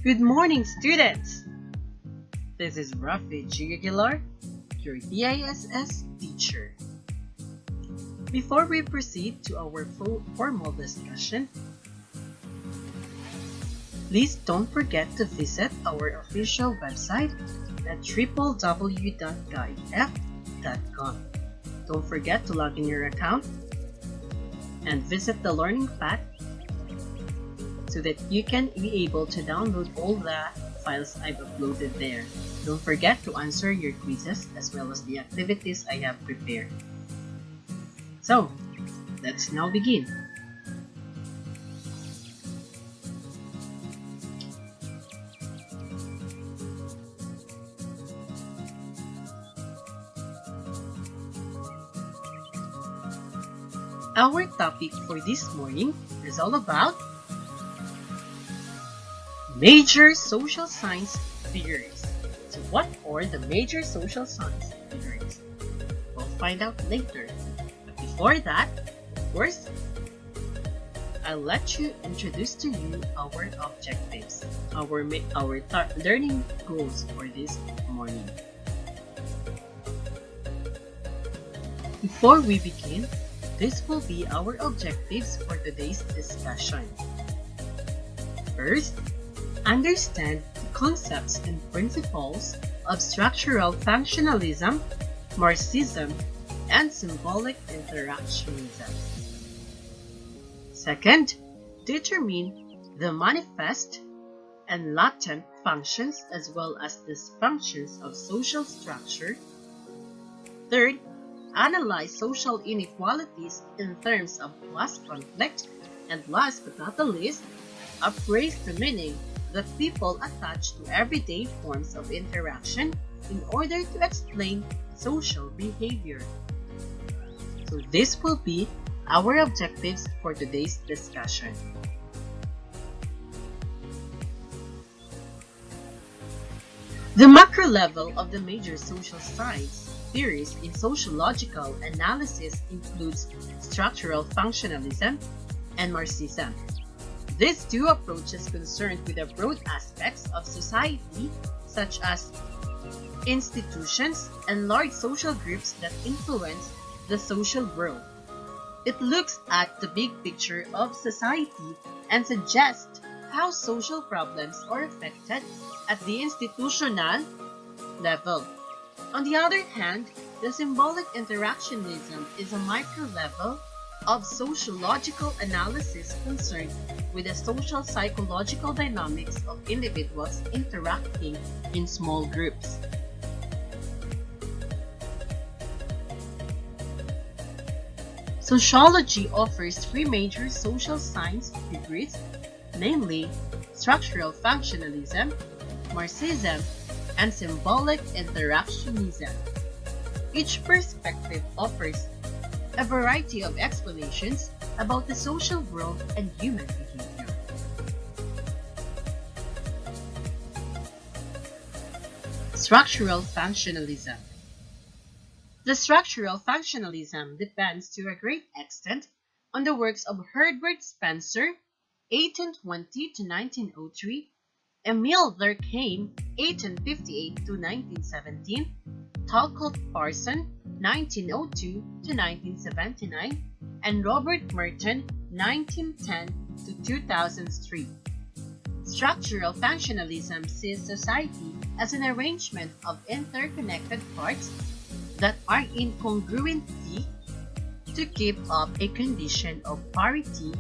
Good morning, students! This is Rafi Gigagilar, your DISS teacher. Before we proceed to our formal discussion, please don't forget to visit our official website at www.gaitf.com. Don't forget to log in your account and visit the learning path so that you can be able to download all the files I've uploaded there. Don't forget to answer your quizzes as well as the activities I have prepared. So, let's now begin. Our topic for this morning is all about major social science theories. So what are the major social science theories? We'll find out later. But before that, of course, I'll let you introduce to you our objectives, our learning goals for this morning. Before we begin, this will be our objectives for today's discussion. First, understand the concepts and principles of structural functionalism, Marxism, and symbolic interactionism. Second, determine the manifest and latent functions as well as dysfunctions of social structure. Third, analyze social inequalities in terms of class conflict. And last but not the least, appraise the meaning that people attach to everyday forms of interaction in order to explain social behavior. So this will be our objectives for today's discussion. The macro level of the major social science theories in sociological analysis includes structural functionalism and Marxism. These two approaches concerned with the broad aspects of society, such as institutions and large social groups that influence the social world. It looks at the big picture of society and suggests how social problems are affected at the institutional level. On the other hand, the symbolic interactionism is a micro level of sociological analysis concerned with the social psychological dynamics of individuals interacting in small groups. Sociology offers three major social science theories, namely structural functionalism, Marxism, and symbolic interactionism. Each perspective offers a variety of explanations about the social world and human behavior. Structural functionalism. The structural functionalism depends to a great extent on the works of Herbert Spencer, 1820 to 1903, Emile Durkheim, 1858 to 1917, Talcott Parson, 1902 to 1979, and Robert Merton, 1910 to 2003. Structural functionalism sees society as an arrangement of interconnected parts that are in congruency to keep up a condition of parity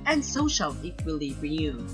and social equilibrium.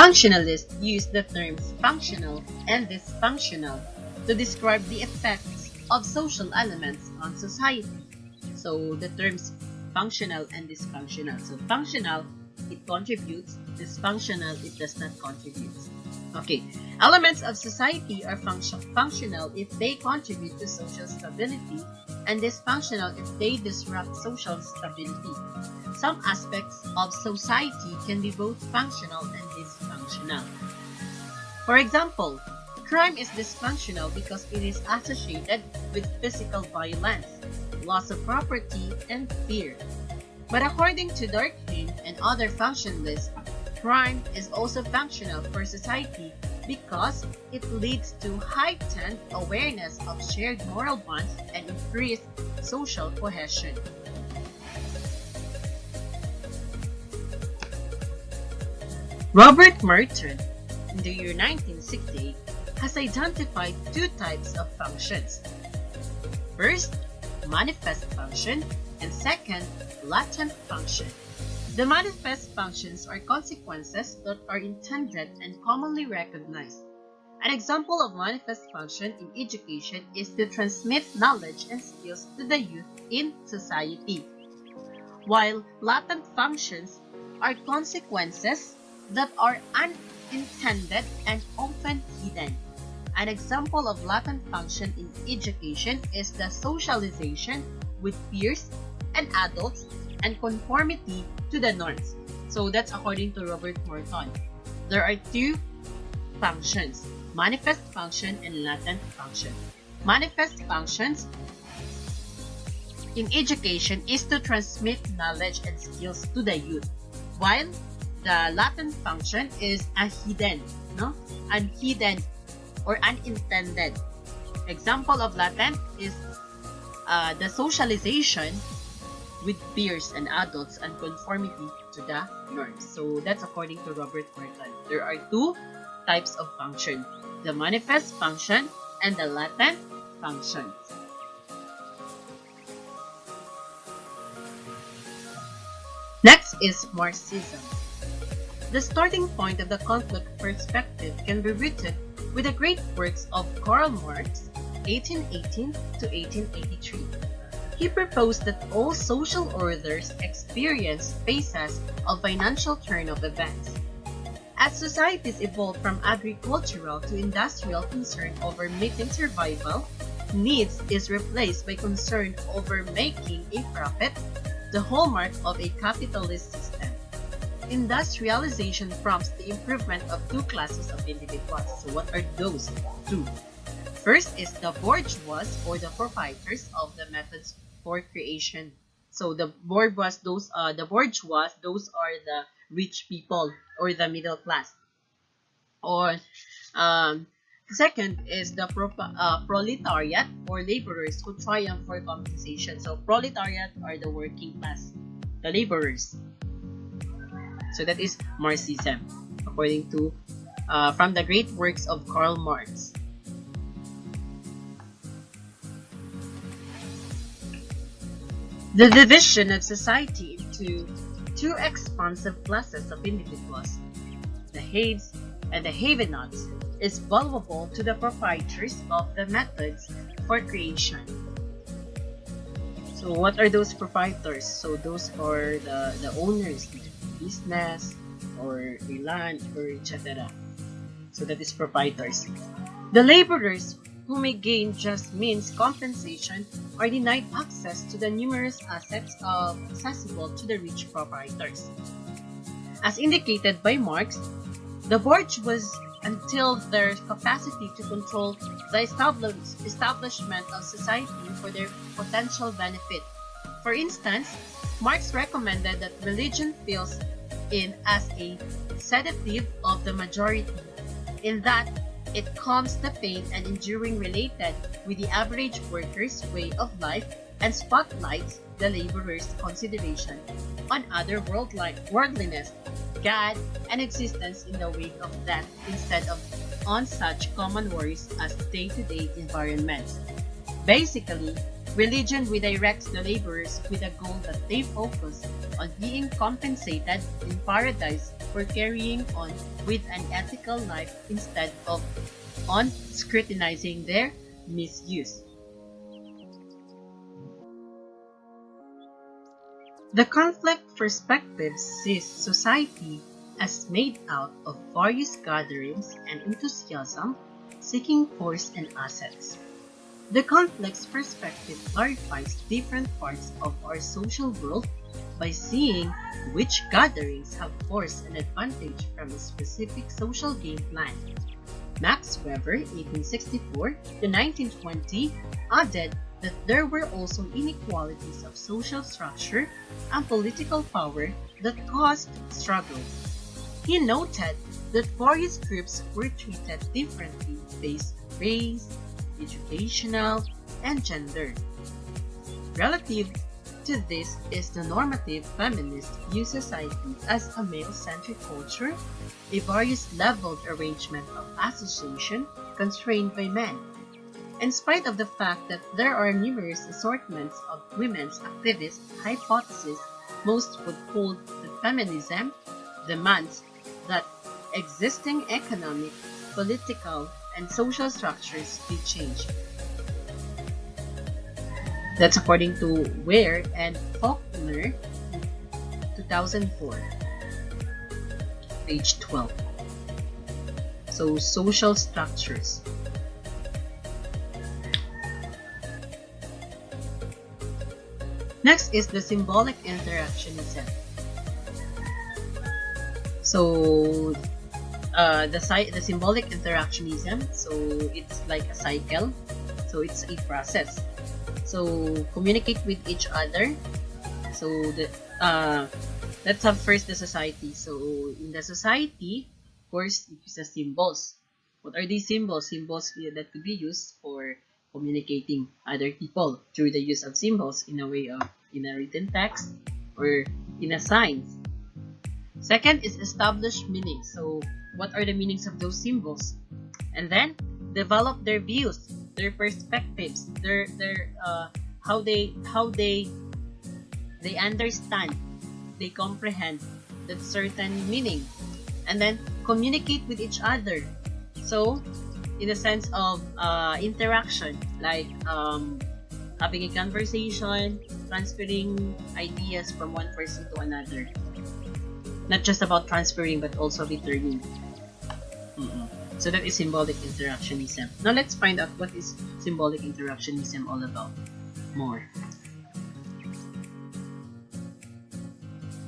Functionalists use the terms functional and dysfunctional to describe the effects of social elements on society. So the terms functional and dysfunctional. So functional, it contributes. Dysfunctional, it does not contribute. Okay, elements of society are functional if they contribute to social stability and dysfunctional if they disrupt social stability. Some aspects of society can be both functional and dysfunctional. For example, crime is dysfunctional because it is associated with physical violence, loss of property, and fear. But according to Durkheim and other functionalists, crime is also functional for society because it leads to heightened awareness of shared moral bonds and increased social cohesion. Robert Merton, in the year 1968, has identified two types of functions. First, manifest function, and second, latent function. The manifest functions are consequences that are intended and commonly recognized. An example of manifest function in education is to transmit knowledge and skills to the youth in society, while latent functions are consequences that are unintended and often hidden. An example of latent function in education is the socialization with peers and adults and conformity to the norms. So that's according to Robert Merton. There are two functions, manifest function and latent function. Manifest functions in education is to transmit knowledge and skills to the youth, while the latent function is a hidden, unhidden or unintended. Example of latent is the socialization with peers and adults and conformity to the norms. So that's according to Robert Merton. There are two types of function, the manifest function and the latent functions. Next is Marxism. The starting point of the conflict perspective can be rooted with the great works of Karl Marx, 1818 to 1883. He proposed that all social orders experience phases of financial turn of events. As societies evolved from agricultural to industrial concern over meeting survival needs is replaced by concern over making a profit, the hallmark of a capitalist system. Industrialization prompts the improvement of two classes of individuals. So what are those two? First is the bourgeois or the proprietors of the methods for creation. So the bourgeois, those are the rich people or the middle class. Or second is the proletariat or laborers who triumph for compensation. So proletariat are the working class, the laborers. So that is Marxism, according to from the great works of Karl Marx. The division of society into two expansive classes of individuals, the haves and the have-nots, is valuable to the proprietors of the methods for creation. So what are those proprietors? So those are the owners, business or a land or etc. So that is proprietors. The laborers who may gain just means compensation are denied access to the numerous assets accessible to the rich proprietors. As indicated by Marx, the bourgeois until their capacity to control the establishment of society for their potential benefit. For instance, Marx recommended that religion fills in as a sedative of the majority, in that it calms the pain and enduring related with the average worker's way of life and spotlights the laborer's consideration on other worldliness, God, and existence in the wake of death instead of on such common worries as day-to-day environments. Basically, religion redirects the laborers with a goal that they focus on being compensated in paradise for carrying on with an ethical life instead of on scrutinizing their misuse. The conflict perspective sees society as made out of various gatherings and enthusiasm seeking force and assets. The conflict's perspective clarifies different parts of our social world by seeing which gatherings have force and advantage from a specific social game plan. Max Weber, 1864 to 1920, added that there were also inequalities of social structure and political power that caused struggle. He noted that various groups were treated differently based on race, educational, and gender. Relative to this is the normative feminist view society as a male-centric culture, a various-leveled arrangement of association constrained by men. In spite of the fact that there are numerous assortments of women's activist hypotheses, most would hold that feminism demands that existing economic, political, and social structures be changed. That's according to Ware and Faulkner, 2004, page 12. So, social structures. Next is the symbolic interactionism. So, the symbolic interactionism, so it's like a cycle, so it's a process. So, communicate with each other. So, let's have first the society. So, in the society, of course, it's the symbols. What are these symbols? Symbols that could be used for communicating other people through the use of symbols in a way of in a written text or in a signs. Second is established meanings. So, what are the meanings of those symbols? And then develop their views, their perspectives, their how they understand, they comprehend that certain meaning, and then communicate with each other. So, in the sense of interaction, like having a conversation, transferring ideas from one person to another. Not just about transferring, but also returning. So that is symbolic interactionism. Now let's find out what is symbolic interactionism all about more.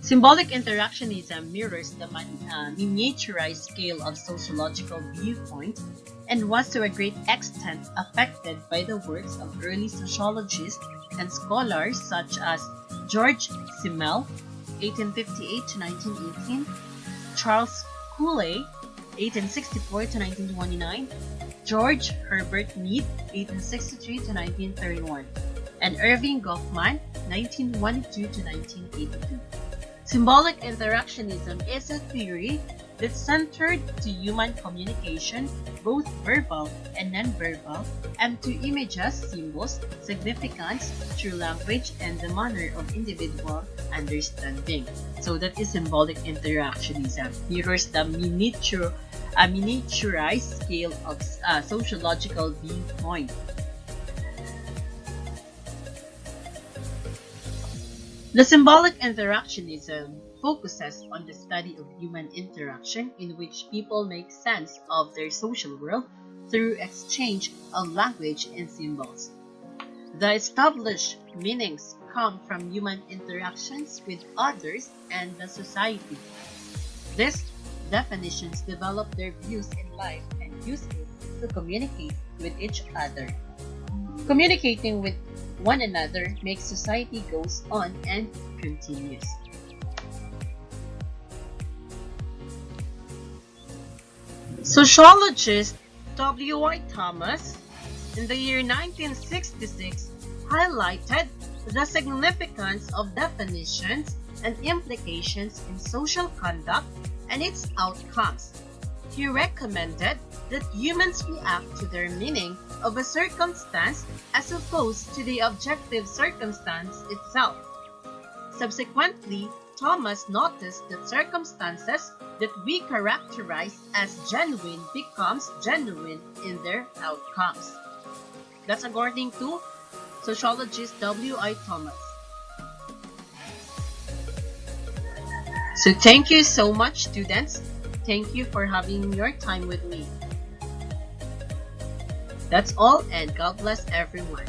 Symbolic interactionism mirrors the miniaturized scale of sociological viewpoint and was to a great extent affected by the works of early sociologists and scholars such as George Simmel, 1858 to 1918, Charles Cooley, 1864 to 1929, George Herbert Mead, 1863 to 1931, and Irving Goffman, 1912 to 1982. Symbolic interactionism is a theory that's centered to human communication, both verbal and non-verbal, and to images, symbols, significance through language and the manner of individual understanding. So that is symbolic interactionism. Mirrors the miniaturized scale of sociological viewpoint. The symbolic interactionism focuses on the study of human interaction in which people make sense of their social world through exchange of language and symbols. The established meanings come from human interactions with others and the society. These definitions develop their views in life and use it to communicate with each other. Communicating with one another makes society goes on and continues. Sociologist W.I. Thomas, in the year 1966, highlighted the significance of definitions and implications in social conduct and its outcomes. He recommended that humans react to their meaning of a circumstance as opposed to the objective circumstance itself. Subsequently, Thomas noticed that circumstances that we characterize as genuine becomes genuine in their outcomes. That's according to sociologist W.I. Thomas. So thank you so much, students. Thank you for having your time with me. That's all, and God bless everyone.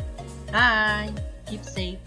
Bye. Keep safe.